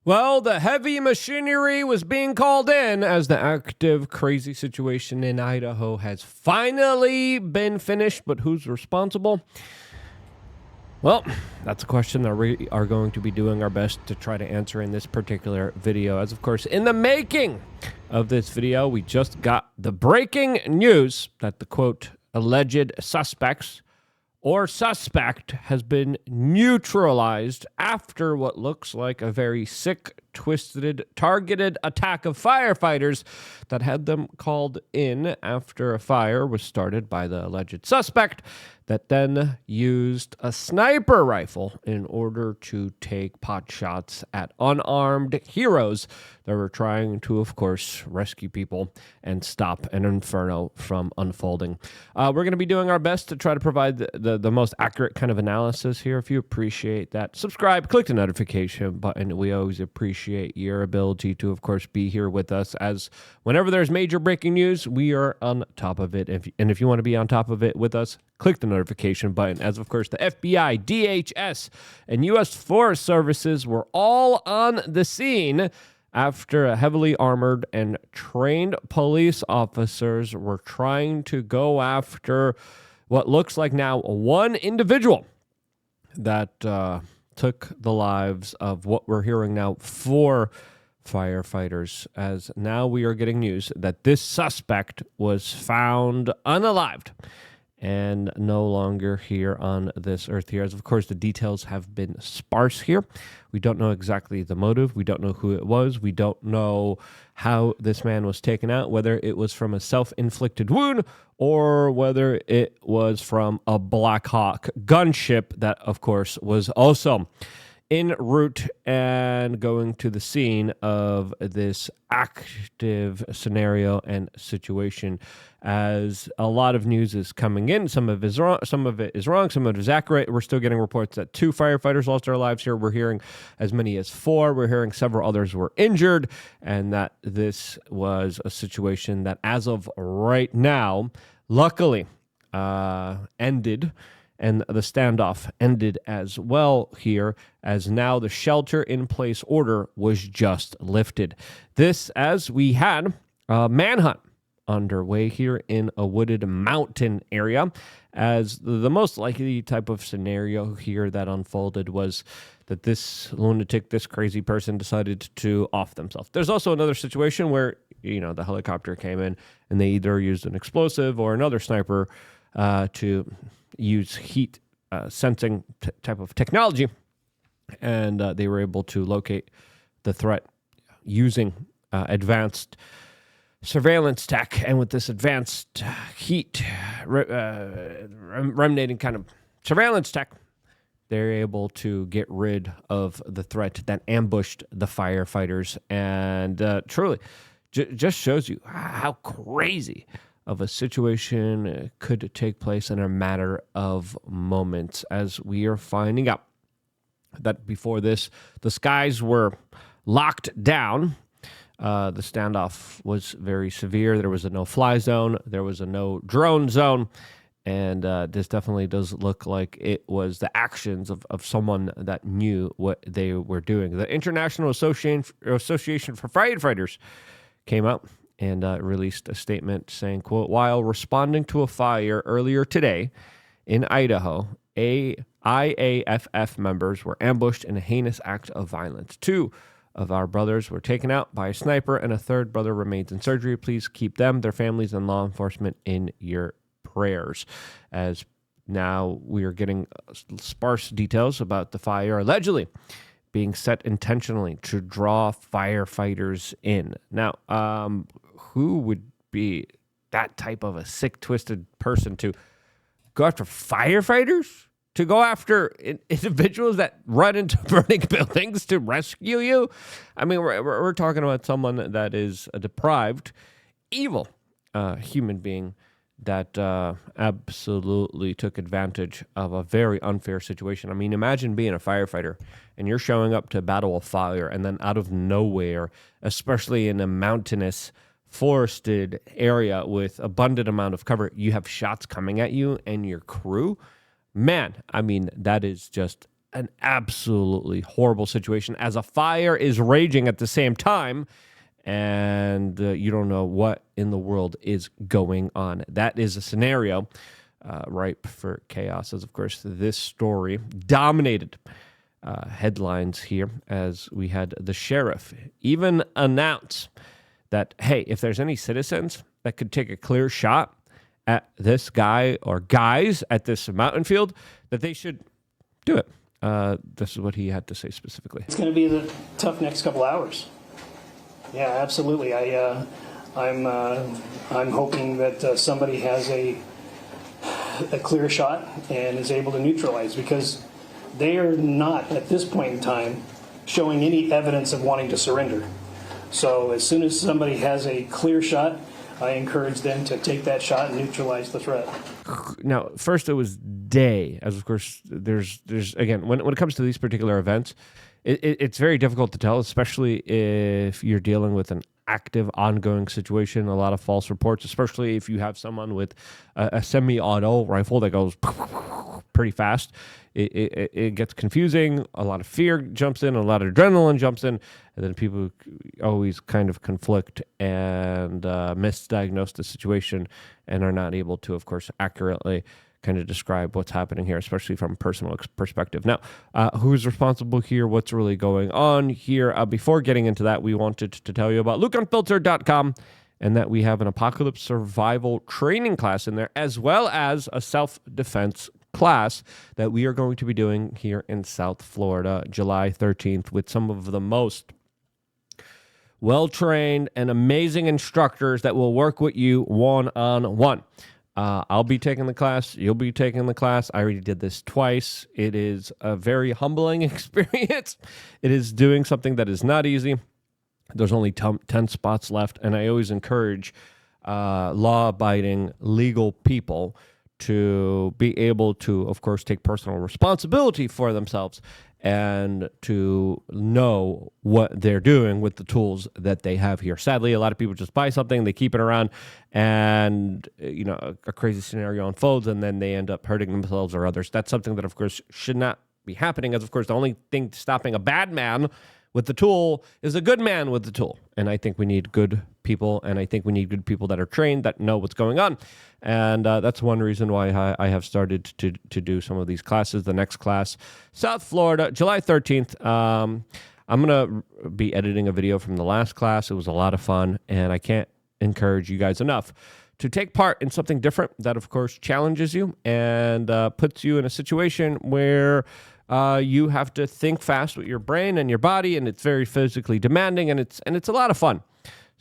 Well, the heavy machinery was being called in as the active, crazy situation in Idaho has finally been finished. But who's responsible? Well, that's a question that we are going to be doing our best to try to answer in this particular video. As of course, in the making of this video, we just got the breaking news that the quote, alleged suspects or suspect has been neutralized after what looks like a very sick, twisted, targeted attack of firefighters that had them called in after a fire was started by the alleged suspect that then used a sniper rifle in order to take pot shots at unarmed heroes that were trying to, of course, rescue people and stop an inferno from unfolding. We're going to be doing our best to try to provide the most accurate kind of analysis here. If you appreciate that, subscribe, click the notification button. We always appreciate your ability to, of course, be here with us, as whenever there's major breaking news, we are on top of it. If you want to be on top of it with us, click the notification button, as of course the FBI, DHS, and U.S. Forest Services were all on the scene after a heavily armored and trained police officers were trying to go after what looks like now one individual that took the lives of what we're hearing now 4 firefighters, as now we are getting news that this suspect was found unalived and no longer here on this earth here. As of course, the details have been sparse here. We don't know exactly the motive. We don't know who it was. We don't know how this man was taken out, whether it was from a self-inflicted wound or whether it was from a Black Hawk gunship that, of course, was also en route and going to the scene of this active scenario and situation, as a lot of news is coming in. Some of it is wrong, some of it is accurate. We're still getting reports that 2 firefighters lost their lives here. We're hearing as many as 4. We're hearing several others were injured, and that this was a situation that, as of right now, luckily ended. And the standoff ended as well here, as now the shelter-in-place order was just lifted. This, as we had a manhunt underway here in a wooded mountain area, as the most likely type of scenario here that unfolded was that this lunatic, this crazy person decided to off themselves. There's also another situation where, the helicopter came in and they either used an explosive or another sniper to use heat sensing type of technology, and they were able to locate the threat using advanced surveillance tech. And with this advanced heat remnant kind of surveillance tech, they're able to get rid of the threat that ambushed the firefighters. And truly, just shows you how crazy of a situation could take place in a matter of moments, as we are finding out that before this, the skies were locked down. The standoff was very severe. There was a no-fly zone. There was a no-drone zone. And this definitely does look like it was the actions of someone that knew what they were doing. The International Association for Firefighters came out and released a statement saying, quote, while responding to a fire earlier today in Idaho, IAFF members were ambushed in a heinous act of violence. 2 of our brothers were taken out by a sniper, and a 3rd brother remains in surgery. Please keep them, their families, and law enforcement in your prayers. As now we are getting sparse details about the fire allegedly being set intentionally to draw firefighters in. Now, who would be that type of a sick, twisted person to go after firefighters? To go after individuals that run into burning buildings to rescue you? I mean, we're talking about someone that is a deprived, evil human being that absolutely took advantage of a very unfair situation. I mean, imagine being a firefighter and you're showing up to battle a fire, and then out of nowhere, especially in a mountainous, forested area with abundant amount of cover, you have shots coming at you and your crew. Man, I mean, that is just an absolutely horrible situation as a fire is raging at the same time, and you don't know what in the world is going on. That is a scenario ripe for chaos, as of course this story dominated headlines here, as we had the sheriff even announce that, hey, if there's any citizens that could take a clear shot at this guy or guys at this mountain field, that they should do it. This is what he had to say specifically. It's going to be the tough next couple hours. Yeah, absolutely. I'm hoping that somebody has a clear shot and is able to neutralize, because they are not at this point in time showing any evidence of wanting to surrender. So as soon as somebody has a clear shot, I encourage them to take that shot and neutralize the threat. Now, first it was day, as of course there's again, when it comes to these particular events, it's very difficult to tell, especially if you're dealing with an active, ongoing situation. A lot of false reports, especially if you have someone with a semi-auto rifle that goes pretty fast. It gets confusing. A lot of fear jumps in, a lot of adrenaline jumps in, and then people always kind of conflict and misdiagnose the situation and are not able to, of course, accurately kind of describe what's happening here, especially from a personal perspective. Now, who's responsible here? What's really going on here? Before getting into that, we wanted to tell you about LukeUnfiltered.com, and that we have an apocalypse survival training class in there, as well as a self-defense class that we are going to be doing here in South Florida, July 13th, with some of the most well-trained and amazing instructors that will work with you one-on-one. I'll be taking the class. You'll be taking the class. I already did this twice. It is a very humbling experience. It is doing something that is not easy. There's only 10 spots left, and I always encourage law-abiding, legal people to be able to, of course, take personal responsibility for themselves and to know what they're doing with the tools that they have here. Sadly, a lot of people just buy something, they keep it around, and a crazy scenario unfolds, and then they end up hurting themselves or others. That's something that, of course, should not be happening, as, of course, the only thing stopping a bad man with the tool is a good man with the tool. And I think we need good people, and I think we need good people that are trained, that know what's going on. And that's one reason why I have started to do some of these classes. The next class, South Florida, July 13th. I'm going to be editing a video from the last class. It was a lot of fun, and I can't encourage you guys enough to take part in something different that, of course, challenges you and puts you in a situation where you have to think fast with your brain and your body, and it's very physically demanding, and it's a lot of fun.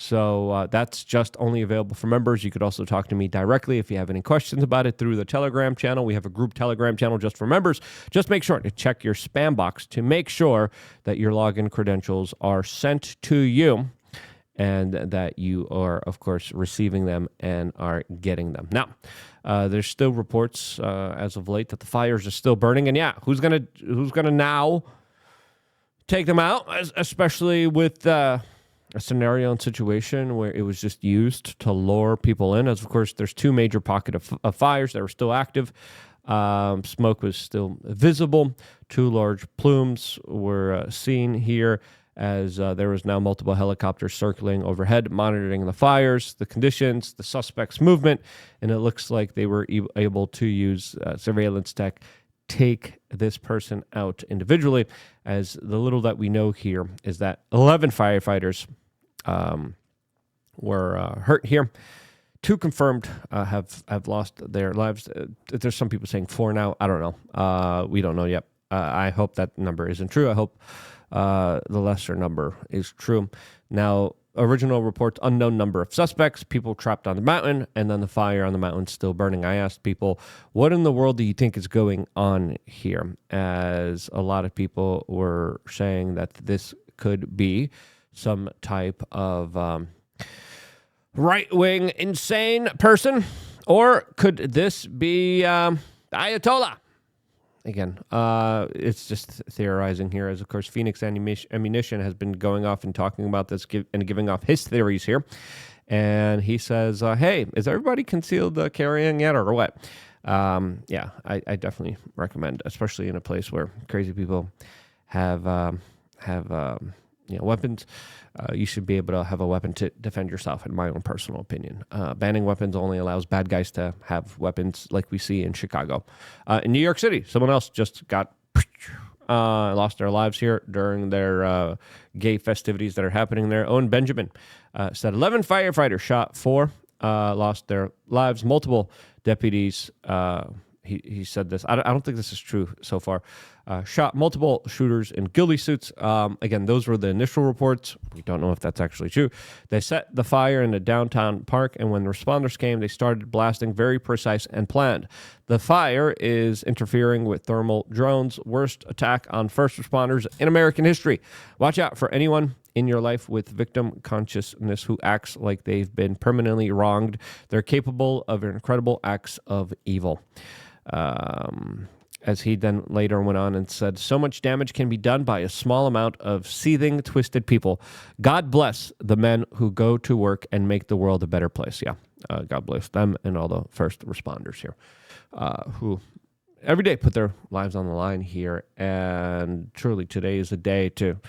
So that's just only available for members. You could also talk to me directly if you have any questions about it through the Telegram channel. We have a group Telegram channel just for members. Just make sure to check your spam box to make sure that your login credentials are sent to you and that you are, of course, receiving them and are getting them. Now, there's still reports as of late that the fires are still burning, and yeah, who's gonna now take them out, especially with a scenario and situation where it was just used to lure people in. As of course, there's two major pockets of fires that were still active. Smoke was still visible. Two large plumes were seen here, as there was now multiple helicopters circling overhead, monitoring the fires, the conditions, the suspect's movement, and it looks like they were able to use surveillance tech, take this person out individually. As the little that we know here is that 11 firefighters were hurt here. 2 confirmed have lost their lives. There's some people saying 4 now. I don't know. We don't know yet. I hope that number isn't true. I hope the lesser number is true. Now, original reports, unknown number of suspects, people trapped on the mountain, and then the fire on the mountain still burning. I asked people, what in the world do you think is going on here? As a lot of people were saying that this could be some type of right-wing insane person, or could this be Ayatollah? Again, it's just theorizing here, as of course Phoenix Ammunition has been going off and talking about this and giving off his theories here. And he says, hey, is everybody concealed carrying yet or what? I definitely recommend, especially in a place where crazy people have weapons. You should be able to have a weapon to defend yourself, in my own personal opinion. Banning weapons only allows bad guys to have weapons, like we see in Chicago. In New York City, someone else just got lost their lives here during their gay festivities that are happening there. Owen Benjamin said 11 firefighters shot, 4 lost their lives. Multiple deputies, he said this. I don't think this is true so far. Shot multiple shooters in ghillie suits. Again, those were the initial reports. We don't know if that's actually true. They set the fire in a downtown park, and when the responders came, they started blasting, very precise and planned. The fire is interfering with thermal drones. Worst attack on first responders in American history. Watch out for anyone in your life with victim consciousness who acts like they've been permanently wronged. They're capable of incredible acts of evil. As he then later went on and said, so much damage can be done by a small amount of seething, twisted people. God bless the men who go to work and make the world a better place. Yeah, God bless them and all the first responders here who every day put their lives on the line here. And truly, today is a day to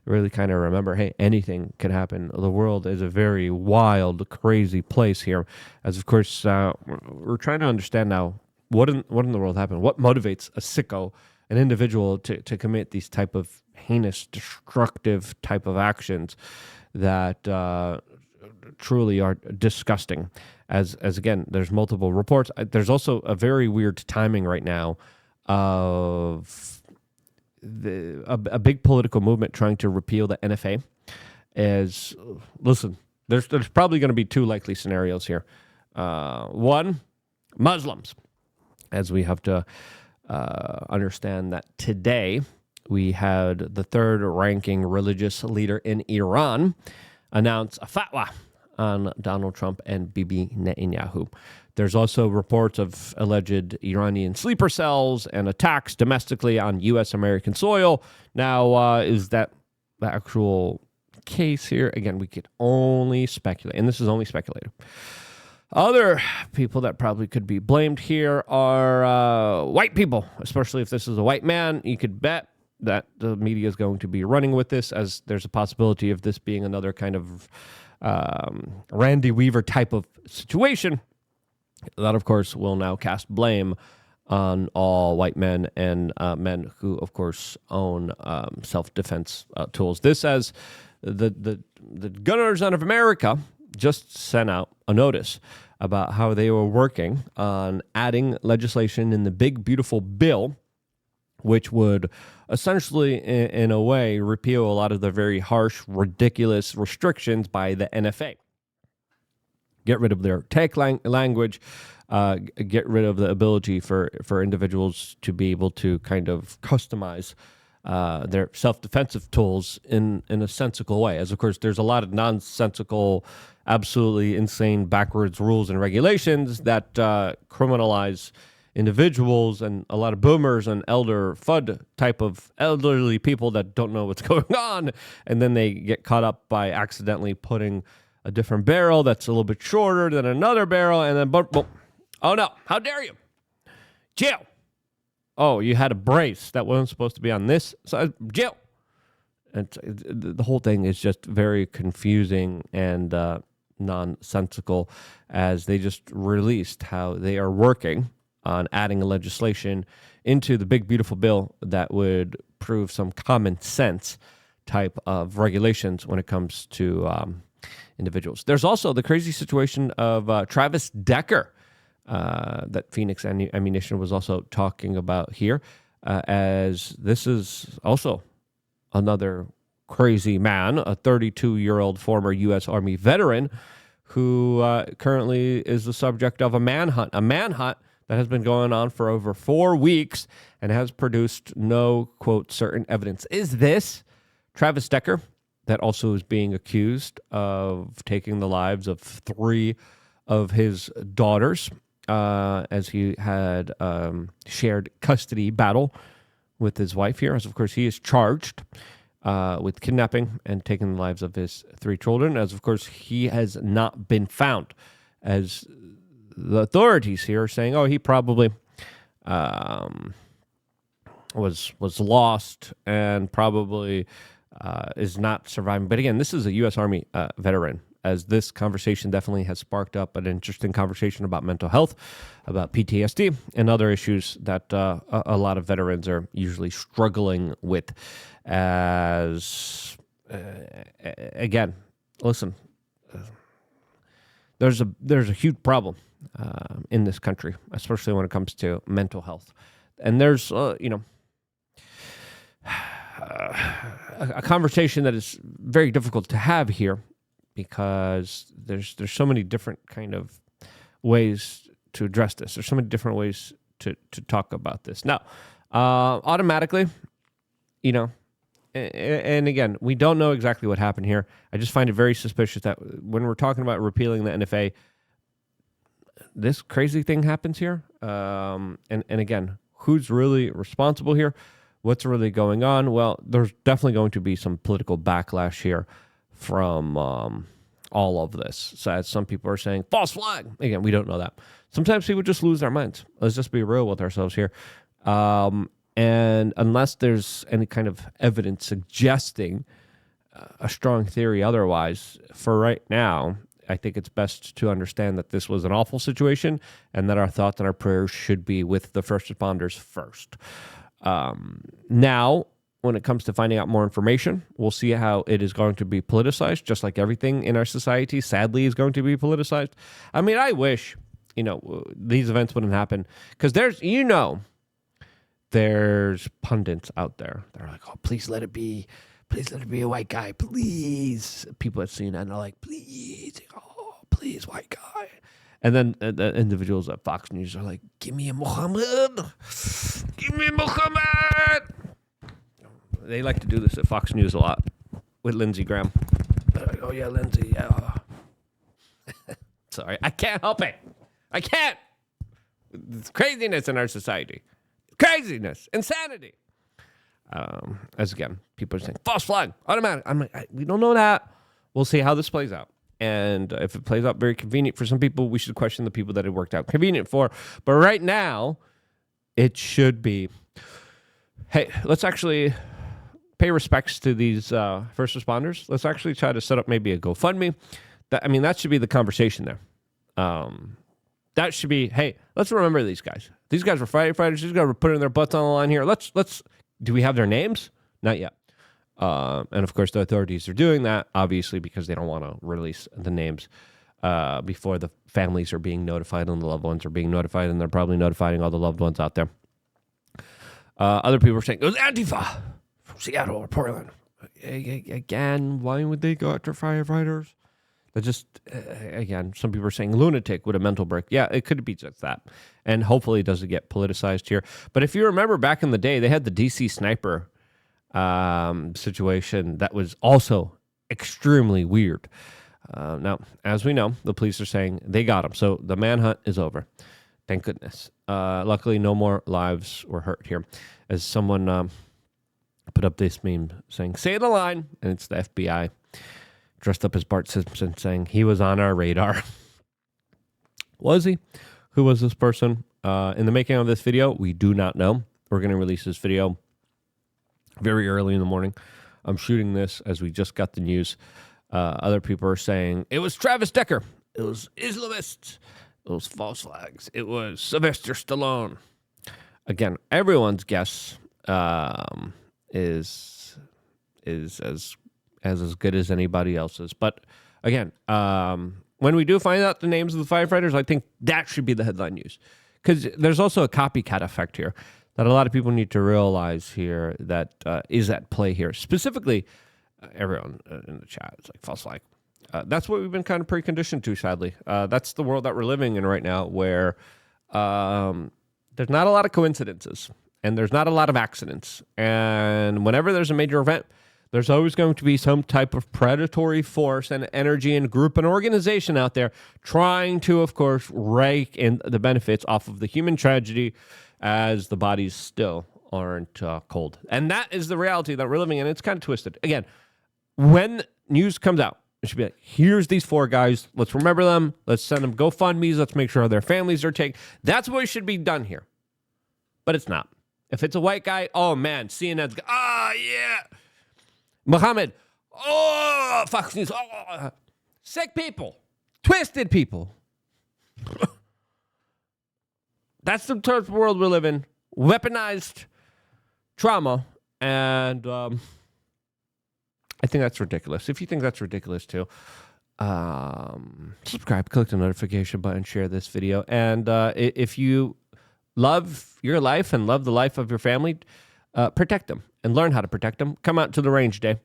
really kind of remember, hey, anything can happen. The world is a very wild, crazy place here. As, of course, we're trying to understand now, what in the world happened? What motivates a sicko, an individual, to commit these type of heinous, destructive type of actions that truly are disgusting? As again, there's multiple reports. There's also a very weird timing right now of a big political movement trying to repeal the NFA. Listen, there's probably going to be 2 likely scenarios here. One, Muslims. As we have to understand that today we had the 3rd ranking religious leader in Iran announce a fatwa on Donald Trump and Bibi Netanyahu. There's also reports of alleged Iranian sleeper cells and attacks domestically on U.S. American soil. Now, is that the actual case here? Again, we could only speculate, and this is only speculative. Other people that probably could be blamed here are white people, especially if this is a white man. You could bet that the media is going to be running with this, as there's a possibility of this being another kind of Randy Weaver type of situation. That, of course, will now cast blame on all white men and men who, of course, own self-defense tools. This, as the Gun Owners of America just sent out a notice about how they were working on adding legislation in the big, beautiful bill, which would essentially, in a way, repeal a lot of the very harsh, ridiculous restrictions by the NFA. Get rid of their tech language, get rid of the ability for individuals to be able to kind of customize their self-defensive tools in a sensical way. As, of course, there's a lot of nonsensical, absolutely insane, backwards rules and regulations that criminalize individuals, and a lot of boomers and elder FUD type of elderly people that don't know what's going on, and then they get caught up by accidentally putting a different barrel that's a little bit shorter than another barrel, and then boom. Oh no, how dare you? Jail. Oh, you had a brace that wasn't supposed to be on this side. Jail. And the whole thing is just very confusing and nonsensical, as they just released how they are working on adding a legislation into the big, beautiful bill that would prove some common sense type of regulations when it comes to individuals. There's also the crazy situation of Travis Decker that Phoenix Ammunition was also talking about here, as this is also another crazy man, a 32-year-old former U.S. Army veteran who currently is the subject of a manhunt that has been going on for over 4 weeks and has produced no, quote, certain evidence. Is this Travis Decker that also is being accused of taking the lives of 3 of his daughters as he had shared custody battle with his wife here? As, of course, he is charged with kidnapping and taking the lives of his 3 children. As, of course, he has not been found, as the authorities here are saying, oh, he probably was lost and probably is not surviving. But again, this is a U.S. Army veteran, as this conversation definitely has sparked up an interesting conversation about mental health, about PTSD, and other issues that a lot of veterans are usually struggling with. As again, listen, there's a huge problem in this country, especially when it comes to mental health, and there's a conversation that is very difficult to have here because there's so many different kind of ways to address this. There's so many different ways to talk about this. Now, automatically, and again, we don't know exactly what happened here. I just find it very suspicious that when we're talking about repealing the NFA, this crazy thing happens here. And again, who's really responsible here? What's really going on? Well, there's definitely going to be some political backlash here from all of this. So as some people are saying, false flag. Again, we don't know that. Sometimes people just lose their minds. Let's just be real with ourselves here. And unless there's any kind of evidence suggesting a strong theory otherwise, for right now, I think it's best to understand that this was an awful situation and that our thoughts and our prayers should be with the first responders first. Now, when it comes to finding out more information, we'll see how it is going to be politicized, just like everything in our society, sadly, is going to be politicized. I mean, I wish, these events wouldn't happen because there's pundits out there. They're like, oh, please let it be a white guy, please. People at CNN are like, please, white guy. And then the individuals at Fox News are like, give me a Muhammad. Give me Muhammad. They like to do this at Fox News a lot with Lindsey Graham. They're like, oh, yeah, Lindsey, yeah. Sorry, I can't help it. I can't. It's craziness in our society. Craziness. Insanity. As again, people are saying, false flag, automatic. I'm like, we don't know that. We'll see how this plays out. And if it plays out very convenient for some people, we should question the people that it worked out convenient for. But right now, it should be, hey, let's actually pay respects to these first responders. Let's actually try to set up maybe a GoFundMe. That should be the conversation there. That should be, hey, let's remember these guys. These guys were firefighters. These guys were putting their butts on the line here. Let's. Do we have their names? Not yet. And of course, the authorities are doing that, obviously, because they don't want to release the names before the families are being notified and the loved ones are being notified, and they're probably notifying all the loved ones out there. Other people are saying, it was Antifa from Seattle or Portland. Again, why would they go after firefighters? They're just, again, some people are saying lunatic with a mental break. Yeah, it could be just that. And hopefully it doesn't get politicized here. But if you remember back in the day, they had the DC sniper situation that was also extremely weird. Now, as we know, the police are saying they got him. So the manhunt is over. Thank goodness. Luckily, no more lives were hurt here. As someone put up this meme saying, say the line, and it's the FBI dressed up as Bart Simpson saying he was on our radar. Was he? Who was this person? In the making of this video, we do not know. We're going to release this video very early in the morning. I'm shooting this as we just got the news. Other people are saying it was Travis Decker. It was Islamists. It was false flags. It was Sylvester Stallone. Again, everyone's guess is as good as anybody else's. But again, when we do find out the names of the firefighters, I think that should be the headline news. Because there's also a copycat effect here that a lot of people need to realize here that is at play here. Specifically, everyone in the chat is like, false flag. That's what we've been kind of preconditioned to, sadly. That's the world that we're living in right now, where there's not a lot of coincidences and there's not a lot of accidents. And whenever there's a major event, there's always going to be some type of predatory force and energy and group and organization out there trying to, of course, rake in the benefits off of the human tragedy as the bodies still aren't cold. And that is the reality that we're living in. It's kind of twisted. Again, when news comes out It should be like, here's these 4 guys. Let's remember them. Let's send them GoFundMes. Let's make sure their families are taken. That's what should be done here. But it's not. If it's a white guy, oh man, CNN's, yeah. Muhammad, Fox News, sick people, twisted people. That's the type of world we live in. Weaponized trauma. And I think that's ridiculous. If you think that's ridiculous too, subscribe, click the notification button, share this video. And if you love your life and love the life of your family, protect them and learn how to protect them. Come out to the range day,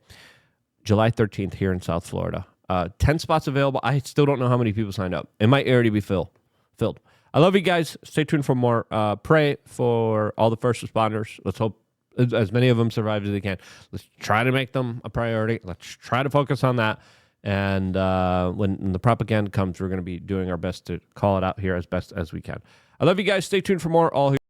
July 13th here in South Florida. 10 spots available. I still don't know how many people signed up. It might already be filled. I love you guys. Stay tuned for more. Pray for all the first responders. Let's hope as many of them survive as they can. Let's try to make them a priority. Let's try to focus on that. And when the propaganda comes, we're going to be doing our best to call it out here as best as we can. I love you guys. Stay tuned for more. All here.